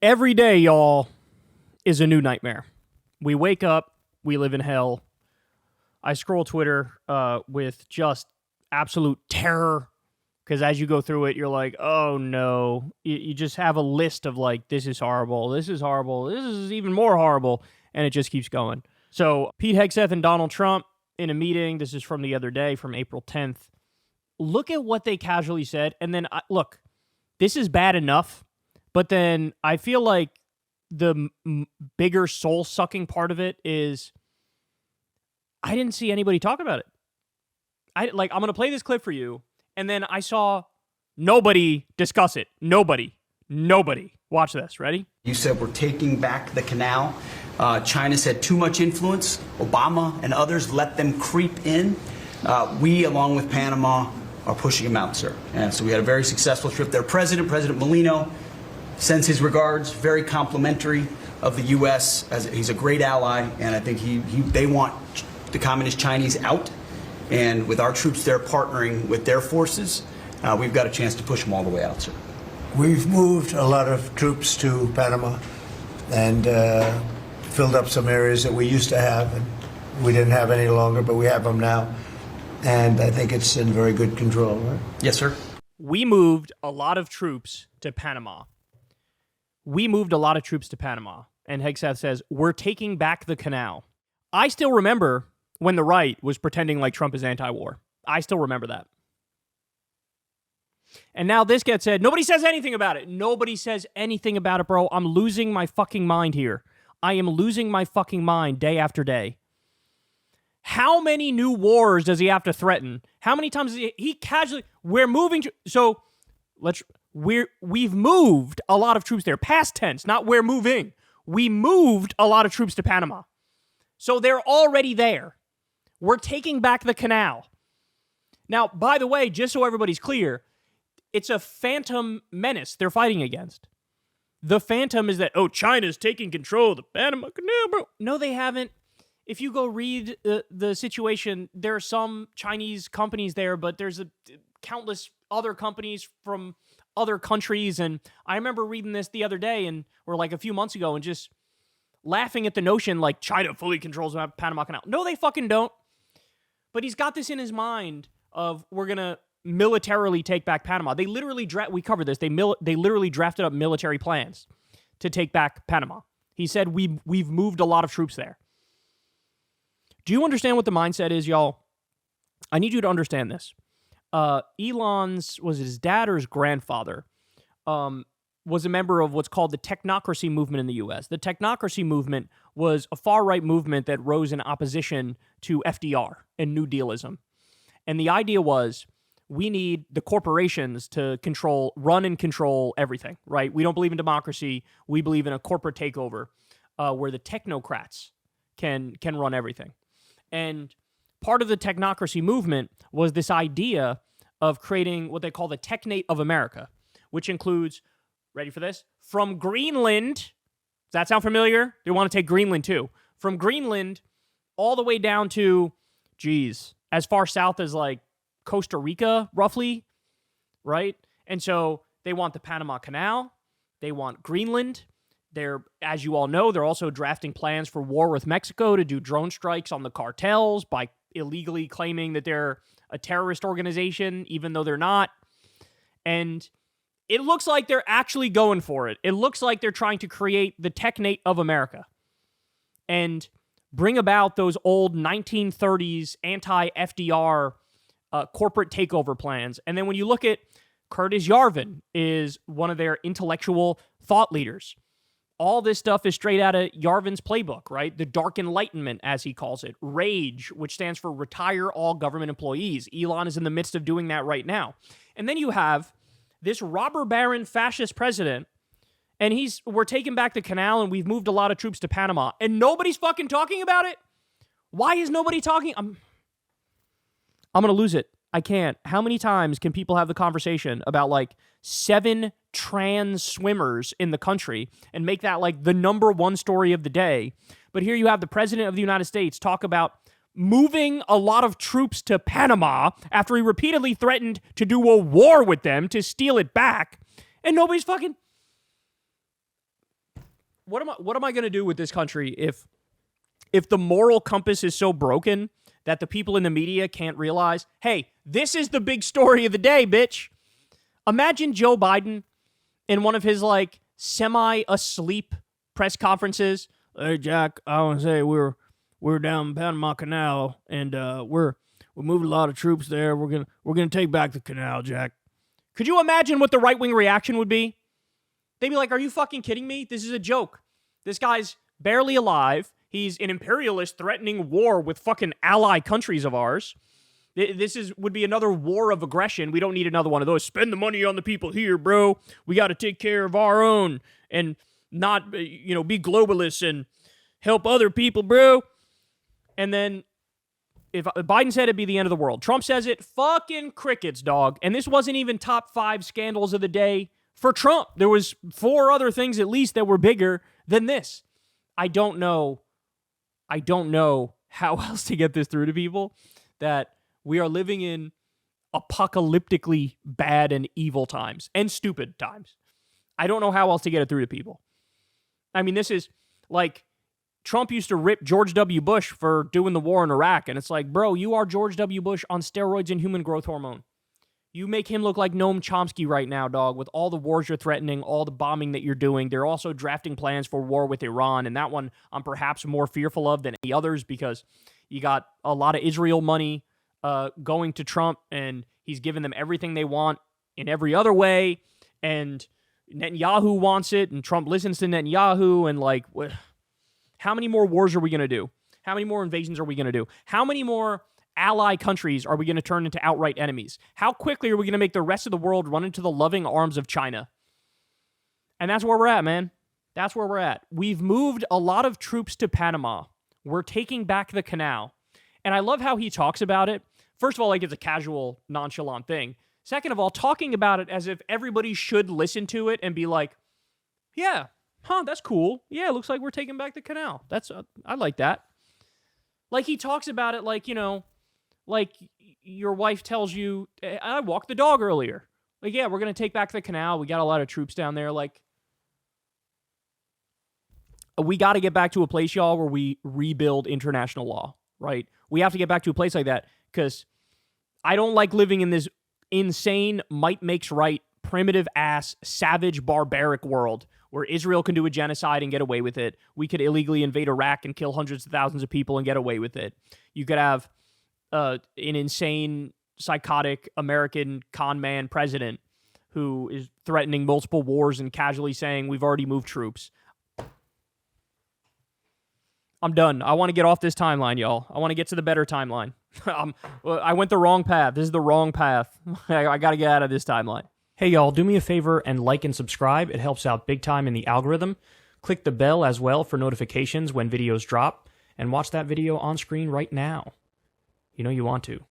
Every day, y'all, is a new nightmare. We wake up, we live in hell. I scroll Twitter with just absolute terror because as you go through it, you're like, oh no. You just have a list of like, this is horrible, this is horrible, this is even more horrible, and it just keeps going. So Pete Hegseth and Donald Trump in a meeting, this is from the other day, from April 10th. Look at what they casually said, and then, look, this is bad enough, but then I feel like the bigger soul-sucking part of it is I didn't see anybody talk about it. I'm going to play this clip for you, and then I saw nobody discuss it. Nobody. Watch this. Ready? You said we're taking back the canal. China said too much influence. Obama and others let them creep in. We, along with Panama, are pushing them out, sir. And so we had a very successful trip there. President Molino sends his regards, very complimentary of the U.S. as he's a great ally, and I think they want the communist Chinese out. And with our troops there partnering with their forces, we've got a chance to push them all the way out, sir. We've moved a lot of troops to Panama and filled up some areas that we used to have, and we didn't have any longer, but we have them now. And I think it's in very good control, right? Yes, sir. We moved a lot of troops to Panama. And Hegseth says, we're taking back the canal. I still remember when the right was pretending like Trump is anti-war. I still remember that. And now this gets said, nobody says anything about it. Nobody says anything about it, bro. I'm losing my fucking mind here. I am losing my fucking mind day after day. How many new wars does he have to threaten? How many times does he casually, we're moving to, so we've moved a lot of troops there. Past tense, not we're moving. We moved a lot of troops to Panama. So they're already there. We're taking back the canal. Now, by the way, just so everybody's clear, it's a phantom menace they're fighting against. The phantom is that, China's taking control of the Panama Canal, bro. No, they haven't. If you go read the situation, there are some Chinese companies there, but there's countless other companies from other countries. And I remember reading this the other day, or like a few months ago, and just laughing at the notion like China fully controls the Panama Canal. No, they fucking don't. But he's got this in his mind of we're going to militarily take back Panama. They literally, we covered this, they literally drafted up military plans to take back Panama. He said, we've moved a lot of troops there. Do you understand what the mindset is, y'all? I need you to understand this. Elon's, was it his dad or his grandfather, was a member of what's called the technocracy movement in the U.S. The technocracy movement was a far-right movement that rose in opposition to FDR and New Dealism. And the idea was, we need the corporations to run and control everything, right? We don't believe in democracy. We believe in a corporate takeover where the technocrats can run everything. And part of the technocracy movement was this idea of creating what they call the technate of America, which includes, ready for this? From Greenland, does that sound familiar? They want to take Greenland too. From Greenland all the way down to, as far south as like Costa Rica, roughly, right? And so they want the Panama Canal. They want Greenland. They're, as you all know, they're also drafting plans for war with Mexico to do drone strikes on the cartels by illegally claiming that they're a terrorist organization, even though they're not. And it looks like they're actually going for it. It looks like they're trying to create the technate of America and bring about those old 1930s anti-FDR corporate takeover plans. And then when you look at Curtis Yarvin is one of their intellectual thought leaders. All this stuff is straight out of Yarvin's playbook, right? The Dark Enlightenment, as he calls it. RAGE, which stands for Retire All Government Employees. Elon is in the midst of doing that right now. And then you have this robber baron fascist president, and we're taking back the canal, and we've moved a lot of troops to Panama, and nobody's fucking talking about it? Why is nobody talking? I'm going to lose it. I can't. How many times can people have the conversation about like 7 trans swimmers in the country and make that like the number one story of the day? But here you have the president of the United States talk about moving a lot of troops to Panama after he repeatedly threatened to do a war with them to steal it back. And nobody's fucking... what am I going to do with this country if the moral compass is so broken that the people in the media can't realize, hey, this is the big story of the day, bitch. Imagine Joe Biden in one of his, like, semi-asleep press conferences. Hey, Jack, I want to say we're down Panama Canal, and we're moving a lot of troops there. We're gonna take back the canal, Jack. Could you imagine what the right-wing reaction would be? They'd be like, are you fucking kidding me? This is a joke. This guy's barely alive. He's an imperialist threatening war with fucking ally countries of ours. This would be another war of aggression. We don't need another one of those. Spend the money on the people here, bro. We got to take care of our own and not, be globalists and help other people, bro. And then if Biden said it'd be the end of the world, Trump says it, fucking crickets, dog. And this wasn't even top 5 scandals of the day for Trump. There was 4 other things at least that were bigger than this. I don't know how else to get this through to people, that we are living in apocalyptically bad and evil times and stupid times. I don't know how else to get it through to people. I mean, this is like Trump used to rip George W. Bush for doing the war in Iraq, and it's like, bro, you are George W. Bush on steroids and human growth hormone. You make him look like Noam Chomsky right now, dog, with all the wars you're threatening, all the bombing that you're doing. They're also drafting plans for war with Iran, and that one I'm perhaps more fearful of than any others because you got a lot of Israel money going to Trump, and he's giving them everything they want in every other way, and Netanyahu wants it, and Trump listens to Netanyahu, and like, how many more wars are we going to do? How many more invasions are we going to do? How many more ally countries are we going to turn into outright enemies? How quickly are we going to make the rest of the world run into the loving arms of China? And that's where we're at, man. That's where we're at. We've moved a lot of troops to Panama. We're taking back the canal. And I love how he talks about it. First of all, like it's a casual, nonchalant thing. Second of all, talking about it as if everybody should listen to it and be like, yeah, that's cool. Yeah, it looks like we're taking back the canal. I like that. Like he talks about it like, like your wife tells you, I walked the dog earlier. Like, yeah, we're going to take back the canal. We got a lot of troops down there. Like, we got to get back to a place, y'all, where we rebuild international law, right? We have to get back to a place like that because I don't like living in this insane, might makes right, primitive ass, savage, barbaric world where Israel can do a genocide and get away with it. We could illegally invade Iraq and kill hundreds of thousands of people and get away with it. You could have an insane, psychotic American con man president who is threatening multiple wars and casually saying, we've already moved troops. I'm done. I want to get off this timeline, y'all. I want to get to the better timeline. I went the wrong path. This is the wrong path. I got to get out of this timeline. Hey, y'all, do me a favor and like and subscribe. It helps out big time in the algorithm. Click the bell as well for notifications when videos drop, and watch that video on screen right now. You know you want to.